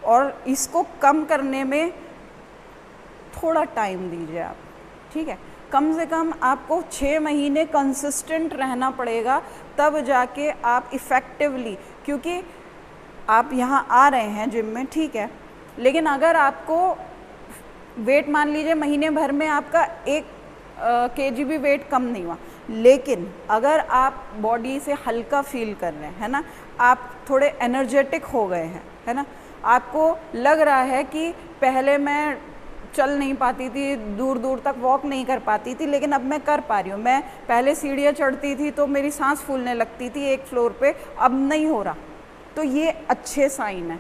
और इसको कम करने में थोड़ा टाइम दीजिए आप, ठीक है। कम से कम आपको 6 महीने कंसिस्टेंट रहना पड़ेगा, तब जाके आप इफ़ेक्टिवली, क्योंकि आप यहाँ आ रहे हैं जिम में, ठीक है, लेकिन अगर आपको वेट मान लीजिए महीने भर में आपका 1 kg भी वेट कम नहीं हुआ, लेकिन अगर आप बॉडी से हल्का फील कर रहे हैं, है ना, आप थोड़े एनर्जेटिक हो गए हैं, है ना, आपको लग रहा है कि पहले मैं चल नहीं पाती थी, दूर दूर तक वॉक नहीं कर पाती थी, लेकिन अब मैं कर पा रही हूँ। मैं पहले सीढ़ियाँ चढ़ती थी तो मेरी सांस फूलने लगती थी एक फ्लोर पे, अब नहीं हो रहा। तो ये अच्छे साइन है।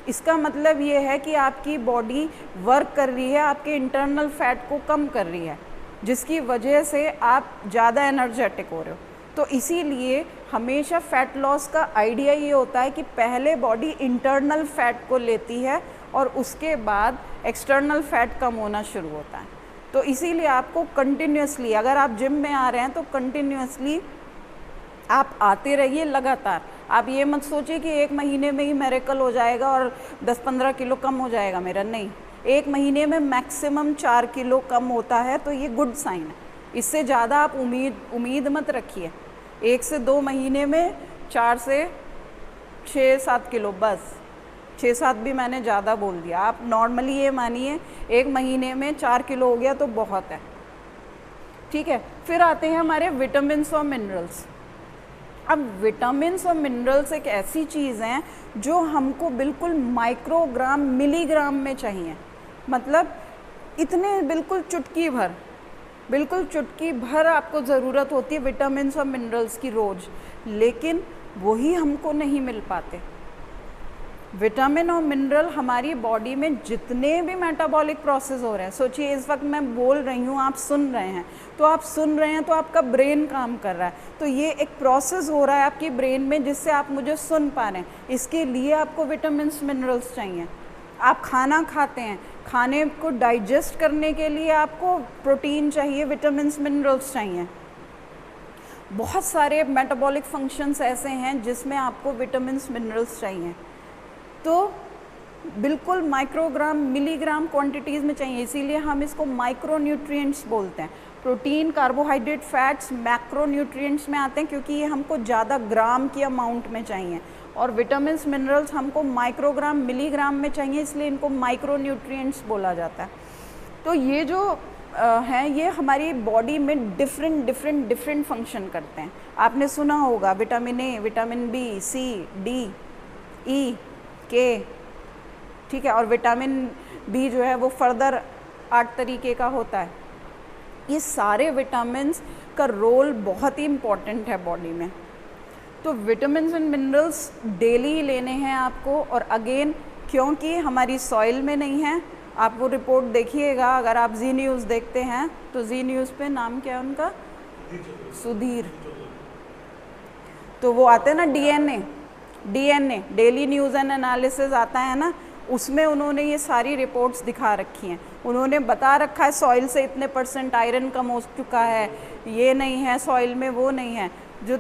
इसका मतलब ये है कि आपकी बॉडी वर्क कर रही है, आपके इंटरनल फैट को कम कर रही है, जिसकी वजह से आप ज़्यादा एनर्जेटिक हो रहे हो। तो इसीलिए हमेशा फ़ैट लॉस का आइडिया ये होता है कि पहले बॉडी इंटरनल फैट को लेती है और उसके बाद एक्सटर्नल फैट कम होना शुरू होता है। तो इसीलिए आपको कंटिन्यूसली, अगर आप जिम में आ रहे हैं तो कंटिन्यूसली आप आते रहिए लगातार। आप ये मत सोचिए कि 1 महीने में ही मिरेकल हो जाएगा और 10-15 किलो कम हो जाएगा मेरा, नहीं। 1 महीने में मैक्सिमम 4 किलो कम होता है, तो ये गुड साइन है। इससे ज़्यादा आप उम्मीद मत रखिए। 1 से 2 महीने में 4 से 6-7 किलो, बस 6-7 भी मैंने ज़्यादा बोल दिया। आप नॉर्मली ये मानिए 1 महीने में 4 किलो हो गया तो बहुत है, ठीक है। फिर आते हैं हमारे विटामिन्स और मिनरल्स। अब विटामिन्स और मिनरल्स एक ऐसी चीज़ हैं जो हमको बिल्कुल माइक्रोग्राम, मिलीग्राम में चाहिए। मतलब इतने बिल्कुल चुटकी भर आपको ज़रूरत होती है विटामिन्स और मिनरल्स की रोज़, लेकिन वही हमको नहीं मिल पाते। विटामिन और मिनरल हमारी बॉडी में जितने भी मेटाबॉलिक प्रोसेस हो रहे हैं, सोचिए इस वक्त मैं बोल रही हूँ, आप सुन रहे हैं, तो आप सुन रहे हैं तो आपका ब्रेन काम कर रहा है, तो ये एक प्रोसेस हो रहा है आपकी ब्रेन में जिससे आप मुझे सुन पा रहे हैं। इसके लिए आपको विटामिन्स मिनरल्स चाहिए। आप खाना खाते हैं, खाने को डाइजेस्ट करने के लिए आपको प्रोटीन चाहिए, विटामिन्स मिनरल्स चाहिए। बहुत सारे मेटाबॉलिक फंक्शंस ऐसे हैं जिसमें आपको विटामिन्स मिनरल्स चाहिए। तो बिल्कुल माइक्रोग्राम मिलीग्राम क्वांटिटीज़ में चाहिए, इसीलिए हम इसको माइक्रोन्यूट्रिएंट्स बोलते हैं। प्रोटीन, कार्बोहाइड्रेट, फैट्स मैक्रोन्यूट्रिएंट्स में आते हैं क्योंकि ये हमको ज़्यादा ग्राम की अमाउंट में चाहिए, और विटामिन्स मिनरल्स हमको माइक्रोग्राम मिलीग्राम में चाहिए, इसलिए इनको माइक्रोन्यूट्रिएंट्स बोला जाता है। तो ये जो हैं ये हमारी बॉडी में डिफरेंट फंक्शन करते हैं। आपने सुना होगा vitamin A, vitamin B, C, D, E, K, ठीक है, और विटामिन बी जो है वो फर्दर 8 तरीके का होता है। ये सारे विटामिन्स का रोल बहुत ही इम्पॉर्टेंट है बॉडी में। तो विटामिन्स एंड मिनरल्स डेली लेने हैं आपको, और अगेन क्योंकि हमारी सॉइल में नहीं है, आप वो रिपोर्ट देखिएगा, अगर आप जी न्यूज़ देखते हैं तो जी न्यूज़ पे नाम क्या है उनका, सुधीर, तो वो आते हैं ना DNA daily news and analysis आता है ना, उसमें उन्होंने ये सारी रिपोर्ट्स दिखा रखी हैं। उन्होंने बता रखा है सॉइल से इतने % आयरन कम हो चुका है, ये नहीं है सॉइल में, वो नहीं है। जो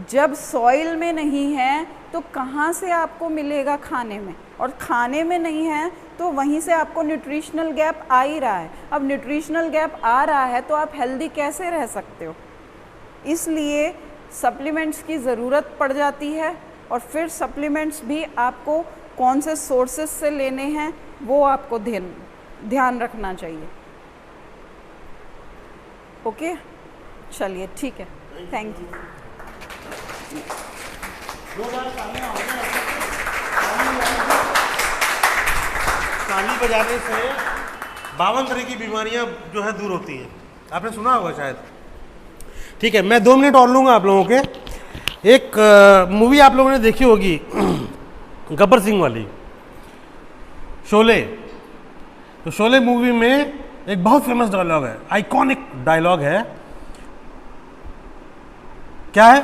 जब सॉइल में नहीं है तो कहाँ से आपको मिलेगा खाने में, और खाने में नहीं है तो वहीं से आपको न्यूट्रिशनल गैप आ ही रहा है। अब न्यूट्रिशनल गैप आ रहा है तो आप हेल्दी कैसे रह सकते हो, इसलिए सप्लीमेंट्स की ज़रूरत पड़ जाती है। और फिर सप्लीमेंट्स भी आपको कौन से सोर्सेस से लेने हैं वो आपको ध्यान रखना चाहिए। ओके, चलिए ठीक है, थैंक यू। ताली बजाने से 52 तरह की बीमारियां जो है दूर होती हैं, आपने सुना होगा शायद। ठीक है, मैं 2 मिनट और लूँगा आप लोगों के। एक मूवी आप लोगों ने देखी होगी गब्बर सिंह वाली, शोले। तो शोले मूवी में एक बहुत फेमस डायलॉग है, आइकॉनिक डायलॉग है, क्या है,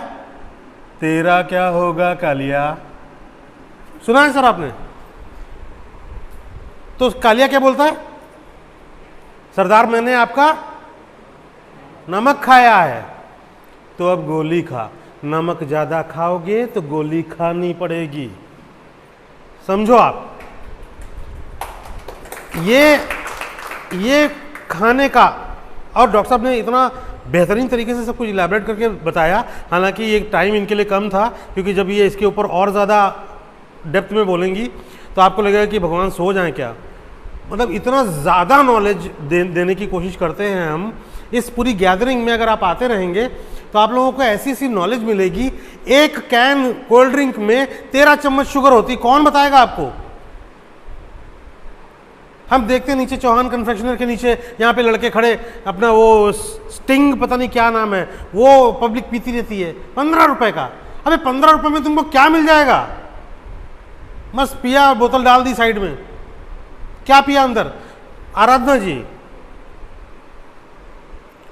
तेरा क्या होगा कालिया। सुना है सर आपने? तो कालिया क्या बोलता है, सरदार मैंने आपका नमक खाया है तो अब गोली खा, नमक ज़्यादा खाओगे तो गोली खानी पड़ेगी। समझो आप, ये खाने का, और डॉक्टर साहब ने इतना बेहतरीन तरीके से सब कुछ इलैबोरेट करके बताया। हालांकि ये टाइम इनके लिए कम था, क्योंकि जब ये इसके ऊपर और ज़्यादा डेप्थ में बोलेंगी तो आपको लगेगा कि भगवान सो जाएं क्या। मतलब इतना ज़्यादा नॉलेज देने की कोशिश करते हैं हम। इस पूरी गैदरिंग में अगर आप आते रहेंगे तो आप लोगों को ऐसी सी नॉलेज मिलेगी। एक कैन कोल्ड ड्रिंक में 13 चम्मच शुगर होती, कौन बताएगा आपको? हम देखते हैं नीचे चौहान कन्फेक्शनर के नीचे यहाँ पे लड़के खड़े, अपना वो स्टिंग पता नहीं क्या नाम है, वो पब्लिक पीती रहती है 15 रुपए का। अबे 15 रुपए में तुमको क्या मिल जाएगा? बस पिया, बोतल डाल दी साइड में, क्या पिया अंदर? आराधना जी,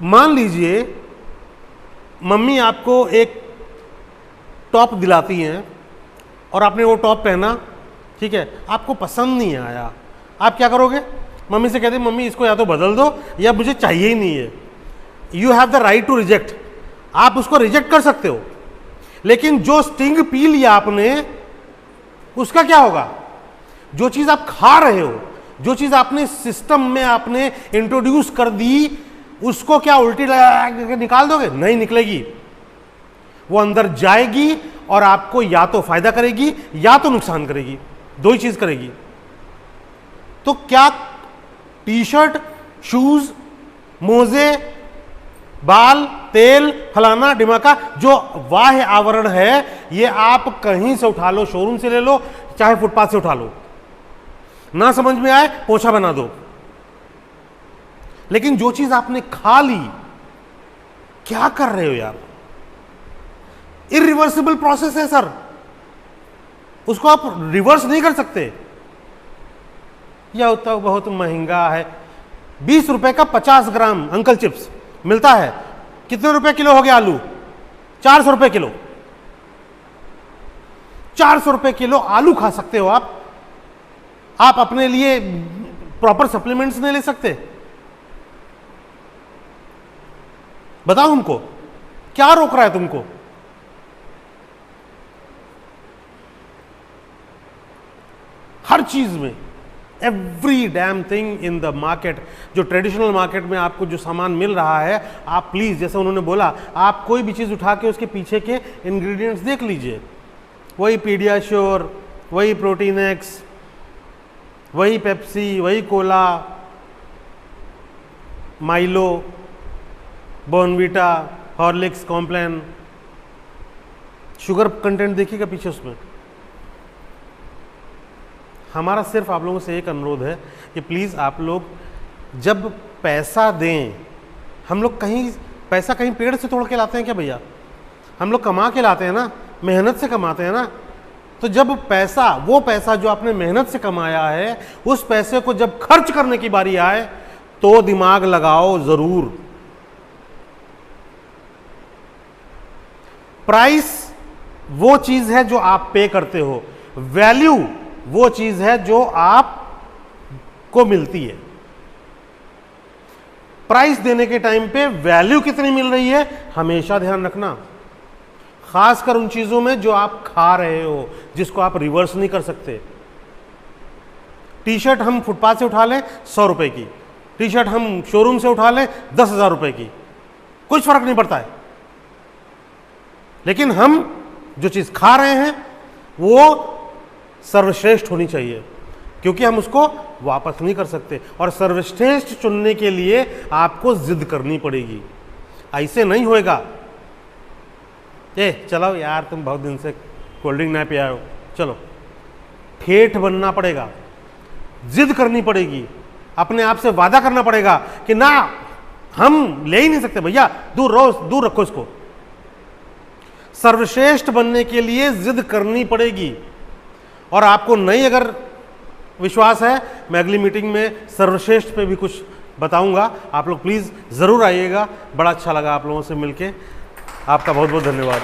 मान लीजिए मम्मी आपको एक टॉप दिलाती हैं और आपने वो टॉप पहना, ठीक है, आपको पसंद नहीं आया, आप क्या करोगे? मम्मी से कहते मम्मी इसको या तो बदल दो या मुझे चाहिए ही नहीं है। You have the right to reject, आप उसको रिजेक्ट कर सकते हो। लेकिन जो स्टिंग पी लिया आपने, उसका क्या होगा? जो चीज आप खा रहे हो, जो चीज आपने सिस्टम में आपने इंट्रोड्यूस कर दी, उसको क्या उल्टी लगा निकाल दोगे? नहीं निकलेगी, वो अंदर जाएगी और आपको या तो फायदा करेगी या तो नुकसान करेगी, दो ही चीज करेगी। तो क्या टी शर्ट, शूज, मोजे, बाल, तेल, फलाना डिमाका, जो बाह्य आवरण है, ये आप कहीं से उठा लो, शोरूम से ले लो, चाहे फुटपाथ से उठा लो, ना समझ में आए पोछा बना दो। लेकिन जो चीज आपने खा ली, क्या कर रहे हो यार? इरिवर्सिबल प्रोसेस है सर, उसको आप रिवर्स नहीं कर सकते। यह तो बहुत महंगा है, 20 रुपए का 50 ग्राम अंकल चिप्स मिलता है। कितने रुपए किलो हो गया आलू? 400 रुपए किलो। 400 रुपए किलो आलू खा सकते हो आप। आप अपने लिए प्रॉपर सप्लीमेंट्स नहीं ले सकते? बताओ हमको, क्या रोक रहा है तुमको? हर चीज़ में, every damn thing in the market. जो ट्रेडिशनल मार्केट में आपको जो सामान मिल रहा है, आप प्लीज़, जैसे उन्होंने बोला, आप कोई भी चीज़ उठा के उसके पीछे के इंग्रेडिएंट्स देख लीजिए। वही पीडियाश्योर, वही प्रोटीन एक्स, वही पेप्सी, वही cola, Milo, Bournvita, Horlicks, Complan, sugar content देखिएगा पीछे उसमें। हमारा सिर्फ आप लोगों से एक अनुरोध है कि प्लीज़ आप लोग जब पैसा दें, हम लोग कहीं पैसा कहीं पेड़ से तोड़ के लाते हैं क्या भैया? हम लोग कमा के लाते हैं ना, मेहनत से कमाते हैं ना। तो जब पैसा, वो पैसा जो आपने मेहनत से कमाया है, उस पैसे को जब खर्च करने की बारी आए तो दिमाग लगाओ ज़रूर। प्राइस वो चीज़ है जो आप पे करते हो, वैल्यू वो चीज़ है जो आप को मिलती है। प्राइस देने के टाइम पे वैल्यू कितनी मिल रही है हमेशा ध्यान रखना, खासकर उन चीज़ों में जो आप खा रहे हो, जिसको आप रिवर्स नहीं कर सकते। टी शर्ट हम फुटपाथ से उठा लें 100 रुपए की, टी शर्ट हम शोरूम से उठा लें 10,000 रुपए की, कुछ फर्क नहीं पड़ता है। लेकिन हम जो चीज़ खा रहे हैं वो सर्वश्रेष्ठ होनी चाहिए, क्योंकि हम उसको वापस नहीं कर सकते। और सर्वश्रेष्ठ चुनने के लिए आपको जिद करनी पड़ेगी, ऐसे नहीं होएगा। चलो यार, तुम बहुत दिन से कोल्ड ड्रिंक ना पिया हो, चलो। ठेठ बनना पड़ेगा, जिद करनी पड़ेगी, अपने आप से वादा करना पड़ेगा कि ना, हम ले ही नहीं सकते भैया, दूर रखो इसको। सर्वश्रेष्ठ बनने के लिए जिद करनी पड़ेगी। और आपको नहीं अगर विश्वास है, मैं अगली मीटिंग में सर्वश्रेष्ठ पे भी कुछ बताऊंगा, आप लोग प्लीज़ ज़रूर आइएगा। बड़ा अच्छा लगा आप लोगों से मिलके, आपका बहुत बहुत धन्यवाद।